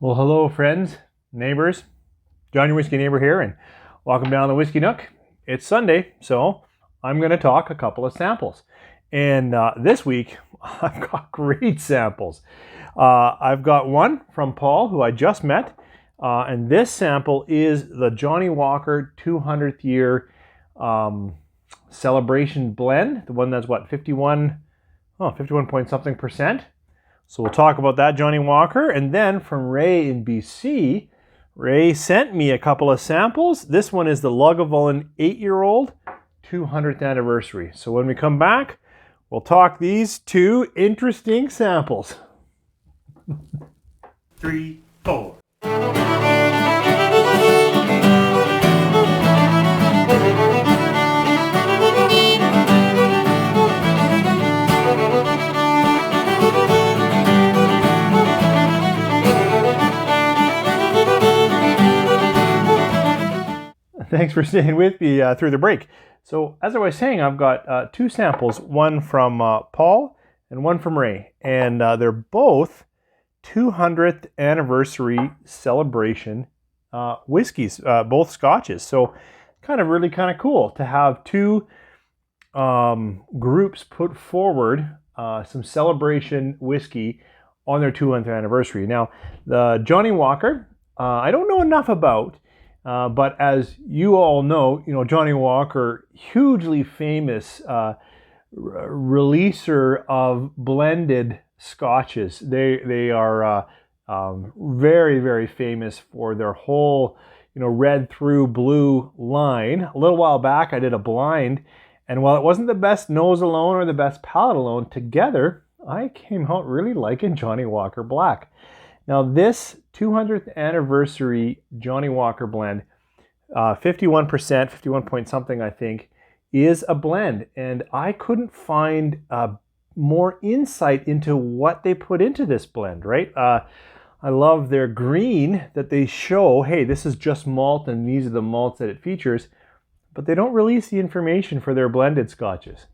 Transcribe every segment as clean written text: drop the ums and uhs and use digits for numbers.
Well, hello, friends, neighbors. John, your Whiskey neighbor here, and welcome down the Whiskey Nook. It's Sunday, so I'm going to talk a couple of samples. And this week, I've got great samples. I've got one from Paul, who I just met, and this sample is the Johnnie Walker 200th year celebration blend, the one that's what, 51 point something percent. So we'll talk about that Johnnie Walker. And then from Ray in BC, Ray sent me a couple of samples. This one is the Lagavulin 8-year-old 200th anniversary. So when we come back, we'll talk these two interesting samples. 3, 4. Thanks for staying with me through the break. So as I was saying, I've got two samples, one from Paul and one from Ray. And they're both 200th anniversary celebration whiskeys, both scotches. So kind of cool to have two groups put forward some celebration whiskey on their 200th anniversary. Now, the Johnnie Walker, I don't know enough about. But as you all know, Johnnie Walker, hugely famous releaser of blended scotches. They are very, very famous for their whole, red through blue line. A little while back, I did a blind, and while it wasn't the best nose alone or the best palate alone, together, I came out really liking Johnnie Walker Black. Now this 200th anniversary Johnnie Walker blend, 51%, 51 point something I think, is a blend. And I couldn't find more insight into what they put into this blend, right? I love their green that they show, hey, this is just malt and these are the malts that it features, but they don't release the information for their blended scotches.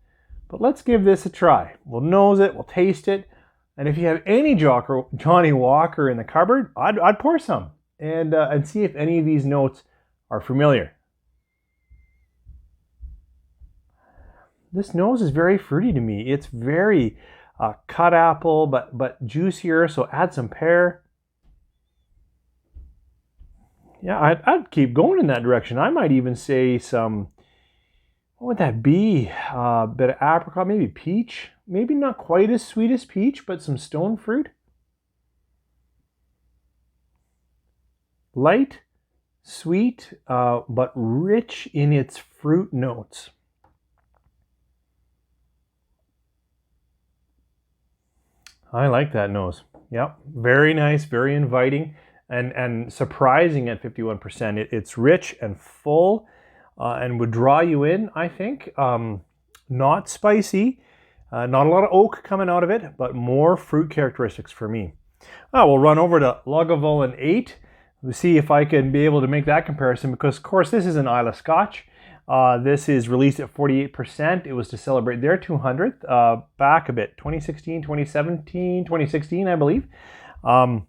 But let's give this a try. We'll nose it, we'll taste it. And if you have any Johnnie Walker in the cupboard, I'd pour some and see if any of these notes are familiar. This nose is very fruity to me. It's very cut apple, but juicier, so add some pear. Yeah, I'd keep going in that direction. I might even say some, what would that be? A bit of apricot, maybe peach. Maybe not quite as sweet as peach, but some stone fruit. Light, sweet, but rich in its fruit notes. I like that nose. Yep, very nice, very inviting, and surprising at 51%. It's rich and full, and would draw you in, I think. Not spicy. Not a lot of oak coming out of it, but more fruit characteristics for me. We'll run over to Lagavulin 8. We'll see if I can be able to make that comparison, because of course this is an Islay Scotch. This is released at 48%. It was to celebrate their 200th back a bit, 2016, 2017, 2016, I believe. And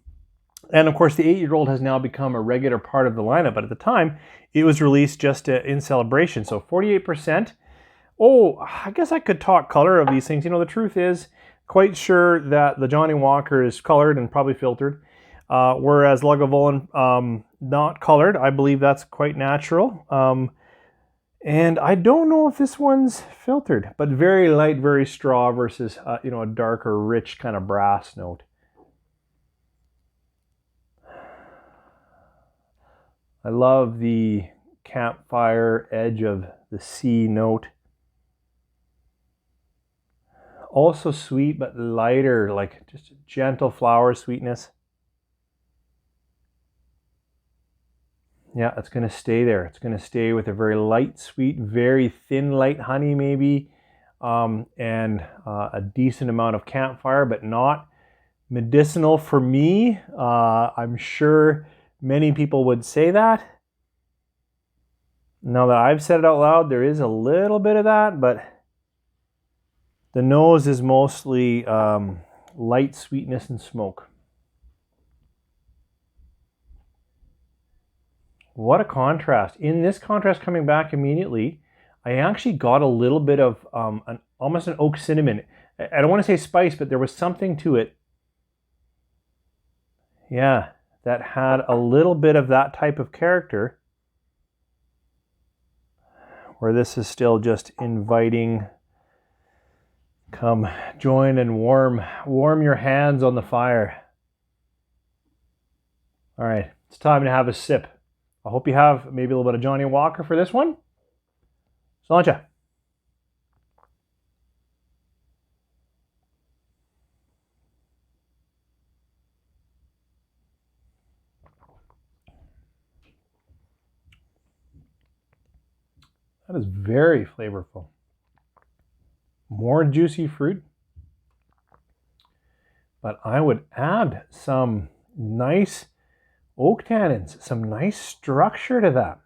of course the 8-year-old has now become a regular part of the lineup, but at the time it was released just in celebration. So 48%. Oh, I guess I could talk color of these things. The truth is, quite sure that the Johnnie Walker is colored and probably filtered, whereas Lagavulin, not colored. I believe that's quite natural. And I don't know if this one's filtered, but very light, very straw versus, a darker, rich kind of brass note. I love the campfire edge of the sea note. Also sweet, but lighter, like just a gentle flower sweetness. Yeah, it's going to stay there. It's going to stay with a very light, sweet, very thin, light honey maybe, and a decent amount of campfire, but not medicinal for me. I'm sure many people would say that. Now that I've said it out loud, there is a little bit of that, but the nose is mostly light sweetness and smoke. What a contrast. In this contrast coming back immediately, I actually got a little bit of almost an oak cinnamon. I don't want to say spice, but there was something to it. Yeah, that had a little bit of that type of character, where this is still just inviting, come join and warm your hands on the fire. All right, it's time to have a sip. I hope you have maybe a little bit of Johnnie Walker for this one. Sláinte. That is very flavorful. More juicy fruit. But I would add some nice oak tannins, some nice structure to that.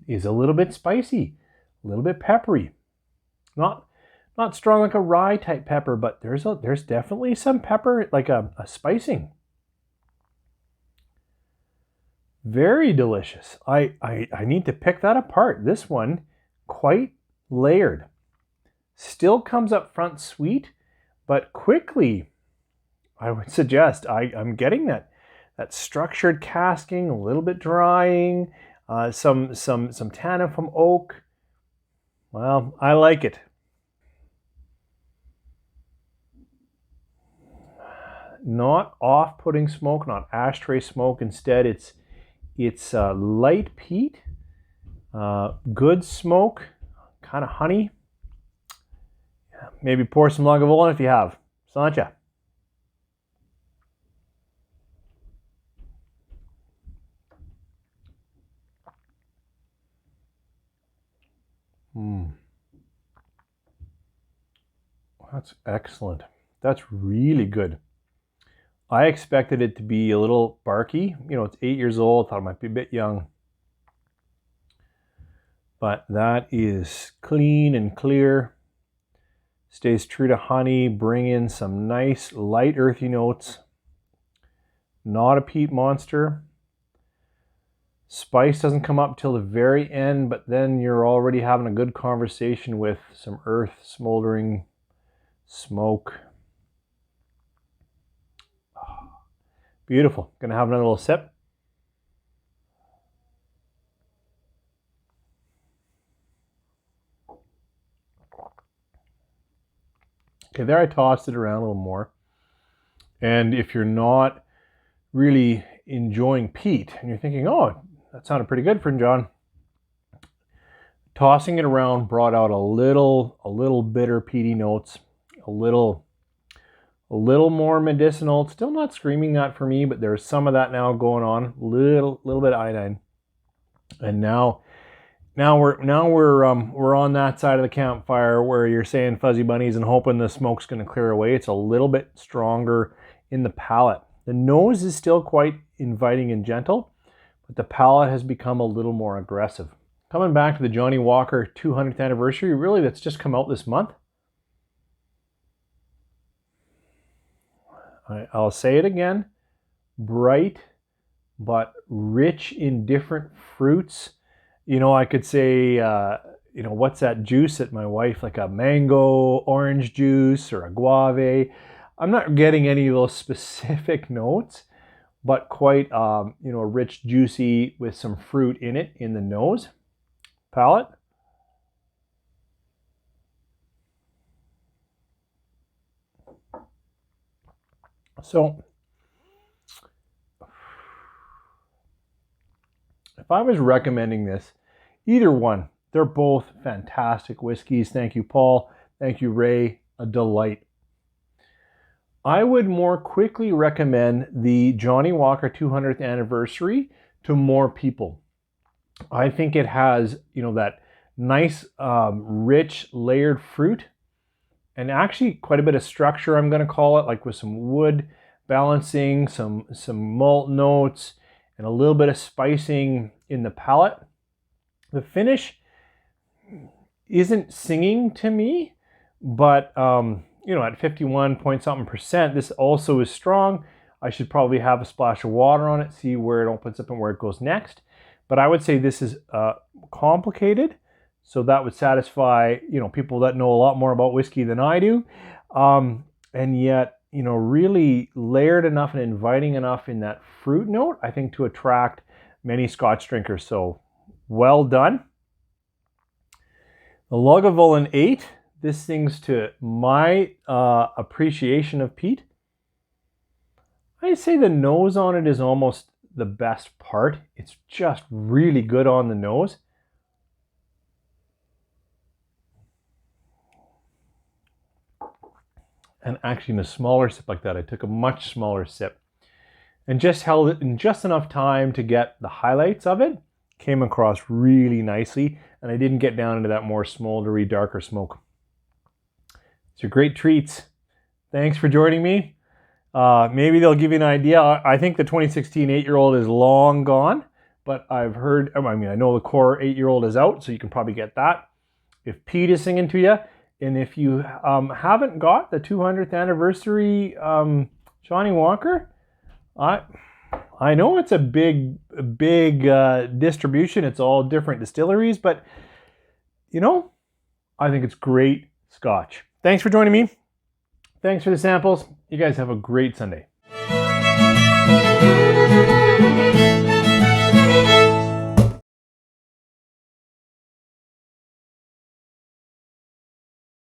It is a little bit spicy, a little bit peppery. Not strong like a rye type pepper, but there's definitely some pepper, like a spicing. Very delicious. I need to pick that apart. This one, quite layered. Still comes up front sweet, but quickly, I would suggest, I'm getting that structured casking, a little bit drying, some tannin from oak. Well, I like it. Not off-putting smoke, not ashtray smoke. Instead, it's light peat, good smoke, kind of honey. Maybe pour some Lagavulin if you have. Sláinte. That's excellent. That's really good. I expected it to be a little barky. You know, it's 8 years old. Thought it might be a bit young. But that is clean and clear. Stays true to honey. Bring in some nice light earthy notes. Not a peat monster. Spice doesn't come up till the very end, but then you're already having a good conversation with some earth, smoldering, smoke. Beautiful. Gonna have another little sip. Okay, there I tossed it around a little more. And if you're not really enjoying peat and you're thinking, oh, that sounded pretty good for John, tossing it around brought out a little bitter peaty notes, a little more medicinal. Still not screaming that for me, but there's some of that now going on. Little bit of iodine, and now we're on that side of the campfire where you're saying fuzzy bunnies and hoping the smoke's going to clear away. It's a little bit stronger in the palate. The nose is still quite inviting and gentle, but the palate has become a little more aggressive. Coming back to the Johnnie Walker 200th anniversary, really, that's just come out this month. I'll say it again, bright but rich in different fruits. You know, I could say, what's that juice that my wife, like a mango, orange juice, or a guave. I'm not getting any of those specific notes, but quite, rich, juicy with some fruit in it in the nose, palate. So, if I was recommending this, either one, they're both fantastic whiskeys. Thank you, Paul. Thank you, Ray. A delight. I would more quickly recommend the Johnnie Walker 200th anniversary to more people. I think it has, that nice, rich, layered fruit, and actually quite a bit of structure, I'm going to call it, like with some wood balancing, some malt notes, and a little bit of spicing in the palate. The finish isn't singing to me, but at 51 point something percent, this also is strong. I should probably have a splash of water on it, see where it opens up and where it goes next. But I would say this is complicated. So that would satisfy, people that know a lot more about whiskey than I do. And yet, really layered enough and inviting enough in that fruit note, I think, to attract many Scotch drinkers. So well done. The Lagavulin 8, this sings to my appreciation of peat. I'd say the nose on it is almost the best part. It's just really good on the nose. And actually in a smaller sip like that, I took a much smaller sip and just held it in just enough time to get the highlights of it. Came across really nicely, and I didn't get down into that more smoldery, darker smoke. These are great treats. Thanks for joining me. Maybe they'll give you an idea. I think the 2016 8-year-old is long gone, but I've heard, I know the core 8-year-old is out, so you can probably get that. If Pete is singing to you, and if you haven't got the 200th anniversary Johnnie Walker, I know it's a big distribution. It's all different distilleries, but I think it's great Scotch. Thanks for joining me. Thanks for the samples. You guys have a great Sunday.